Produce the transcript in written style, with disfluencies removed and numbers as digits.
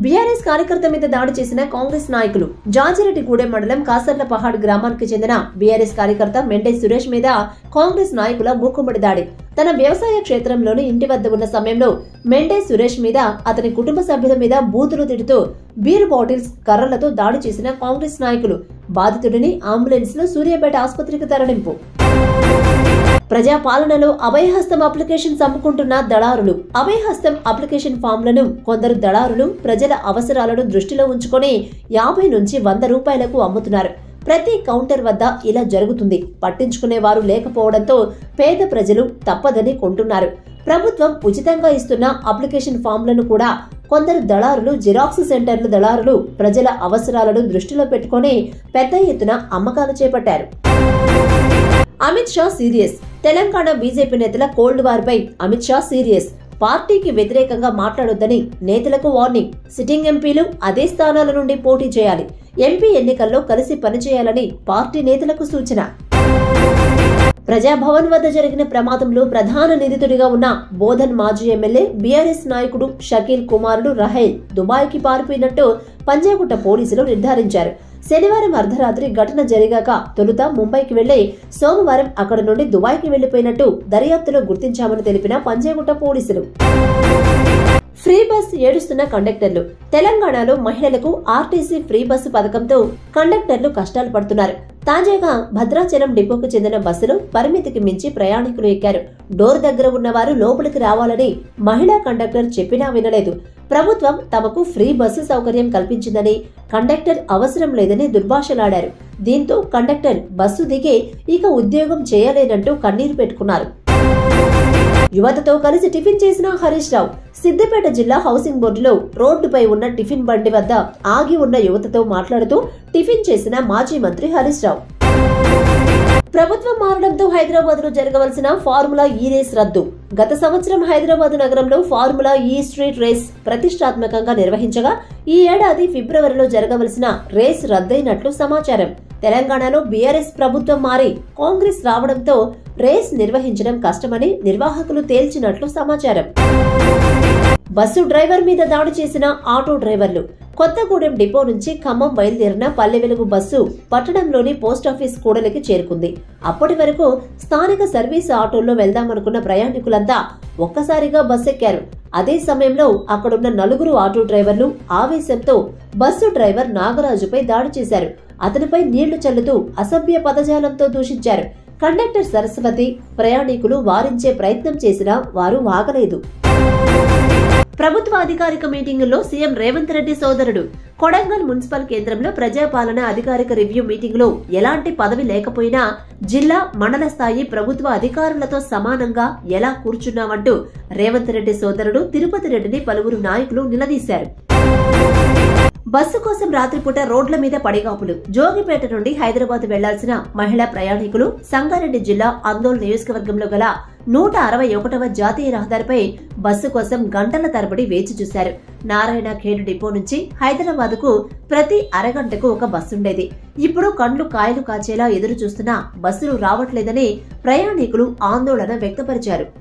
BRS కార్యకర్త మీద దాడి చేసిన కాంగ్రెస్ నాయకులు. జాజిరెడ్డిగూడెం మండలం కాసర్లపహాడ్ గ్రామానికి చెందిన బీఆర్ఎస్ కార్యకర్త మెండే సురేష్ మీద కాంగ్రెస్ నాయకుల మూకుమ్మడి దాడి. తన వ్యవసాయ క్షేత్రంలోని ఇంటి వద్ద ఉన్న సమయంలో మెండే సురేష్ మీద, అతని కుటుంబ సభ్యుల మీద బూతులు తిడుతూ బీరు బాటిల్స్, కర్రలతో దాడి చేసిన కాంగ్రెస్ నాయకులు. బాధితుడిని అంబులెన్స్ లో సూర్యాపేట ఆసుపత్రికి తరలింపు. ప్రజాపాలనలో అభయహస్తం అప్లికేషన్స్ అమ్ముకుంటున్న దళారులు. అభయహస్తం అప్లికేషన్ ఫామ్లను కొందరు దళారులు ప్రజల అవసరాలను దృష్టిలో ఉంచుకొని 50 నుంచి 100 రూపాయలకు అమ్ముతున్నారు. ప్రతి కౌంటర్ వద్ద ఇలా జరుగుతుంది. పట్టించుకునేవారు లేకపోవడంతో పేద ప్రజలు తప్పదని కొంటున్నారు. ప్రభుత్వం ఉచితంగా ఇస్తున్న అప్లికేషన్ ఫామ్లను కూడా కొందరు దళారులు, జిరాక్స్ సెంటర్ల దళారులు ప్రజల అవసరాలను దృష్టిలో పెట్టుకుని పెద్ద ఎత్తున అమ్మకాలు చేపట్టారు. అమిత్ షా సీరియస్. తెలంగాణ బీజేపీ నేతల కోల్డ్ వార్ పై అమిత్ షా సీరియస్. పార్టీకి వ్యతిరేకంగా మాట్లాడొద్దని నేతలకు వార్నింగ్. సిట్టింగ్ ఎంపీలు అదే స్థానాల నుండి పోటీ చేయాలి. ఎంపీ ఎన్నికల్లో కలిసి పనిచేయాలని పార్టీ నేతలకు సూచన. ప్రజాభవన్ వద్ద జరిగిన ప్రమాదంలో ప్రధాన నిందితుడిగా ఉన్న బోధన్ మాజీ ఎమ్మెల్యే బీఆర్ఎస్ నాయకుడు షకీల్ కుమారుడు రహేల్ దుబాయ్కి పారిపోయినట్టు పంజాగుట్ట పోలీసులు నిర్ధారించారు. శనివారం అర్ధరాత్రి ఘటన జరిగాక తొలుత ముంబైకి వెళ్లి సోమవారం అక్కడి నుండి దుబాయ్కి వెళ్లిపోయినట్టు దర్యాప్తులో గుర్తించామని తెలిపిన పంజాగుట్ట పోలీసులు. ఫ్రీ బస్ ఏడుస్తున్న కండక్టర్లు. తెలంగాణలో మహిళలకు ఆర్టీసీ ఫ్రీ బస్సు పథకంతో కండక్టర్లు కష్టాలు పడుతున్నారు. తాజాగా భద్రాచలం డిపోకు చెందిన బస్సులో పరిమితికి మించి ప్రయాణికులు ఎక్కారు. డోర్ దగ్గర ఉన్నవారు లోపలికి రావాలని మహిళా కండక్టర్ చెప్పినా వినలేదు. ప్రభుత్వం తమకు ఫ్రీ బస్సు సౌకర్యం కల్పించిందని, కండక్టర్ అవసరం లేదని దుర్భాషలాడారు. దీంతో కండక్టర్ బస్సు దిగి ఇక ఉద్యోగం చేయలేనంటూ కన్నీరు పెట్టుకున్నారు. యువతతో కలిసి టిఫిన్ చేసిన హరీష్ రావు. సిద్దిపేట జిల్లా హౌసింగ్ బోర్డులో రోడ్డుపై ఉన్న టిఫిన్ బండి వద్ద ఆగి ఉన్న యువతతో మాట్లాడుతూ టిఫిన్ చేసిన మాజీ మంత్రి హరీష్ రావు. ప్రభుత్వం మారడంతో హైదరాబాద్ లో జరగవలసిన ఫార్ములా ఈ రేస్ రద్దు. గత సంవత్సరం హైదరాబాద్ నగరంలో ఫార్ములా ఈ స్ట్రీట్ రేస్ ప్రతిష్టాత్మకంగా నిర్వహించగా ఈ ఏడాది ఫిబ్రవరిలో జరగవలసిన రేస్ రద్దయినట్లు సమాచారం. తెలంగాణలో బీఆర్ఎస్ ప్రభుత్వం మారి కాంగ్రెస్ రావడంతో రేస్ నిర్వహించడం కష్టమని నిర్వాహకులు తేల్చినట్లు సమాచారం. బస్సు డ్రైవర్ మీద దాడి చేసిన ఆటో డ్రైవర్లు. కొత్తగూడెం డిపో నుంచి ఖమ్మం బయలుదేరిన పల్లె వెలుగు బస్సు పట్టణంలోని పోస్టాఫీస్ కూడలికి చేరుకుంది. అప్పటి వరకు స్థానిక సర్వీస్ ఆటోల్లో వెళ్దామనుకున్న ప్రయాణికులంతా ఒక్కసారిగా బస్సు ఎక్కారు. అదే సమయంలో అక్కడున్న 4 ఆటో డ్రైవర్లు ఆవేశంతో బస్సు డ్రైవర్ నాగరాజుపై దాడి చేశారు. అతనిపై నీళ్లు చల్లుతూ అసభ్య పదజాలంతో దూషించారు. కండక్టర్ సరస్వతి, ప్రయాణికులు వారించే ప్రయత్నం చేసినా వారు ఆగలేదు. ప్రభుత్వ అధికారిక మీటింగుల్లో సీఎం రేవంత్ రెడ్డి సోదరుడు. కొడంగల్ మున్సిపల్ కేంద్రంలో ప్రజాపాలన అధికారిక రివ్యూ మీటింగులో ఎలాంటి పదవి లేకపోయినా జిల్లా, మండల స్థాయి ప్రభుత్వ అధికారులతో సమానంగా ఎలా కూర్చున్నామంటూ రేవంత్ రెడ్డి సోదరుడు తిరుపతి రెడ్డిని పలువురు నాయకులు నిలదీశారు. బస్సు కోసం రాత్రిపూట రోడ్ల మీద పడిగాపులు. జోగిపేట నుండి హైదరాబాద్ వెళ్లాల్సిన మహిళా ప్రయాణికులు సంగారెడ్డి జిల్లా అందోల్ నియోజకవర్గంలో గల 161వ జాతీయ రహదారిపై బస్సు కోసం గంటల తరబడి వేచి చూశారు. నారాయణ ఖేడ్ డిపో నుంచి హైదరాబాద్ కు ప్రతి అరగంటకు ఒక బస్సుండేది. ఇప్పుడు కండ్లు కాయలు కాచేలా ఎదురు చూస్తున్నా బస్సులు రావట్లేదని ప్రయాణికులు ఆందోళన వ్యక్తపరిచారు.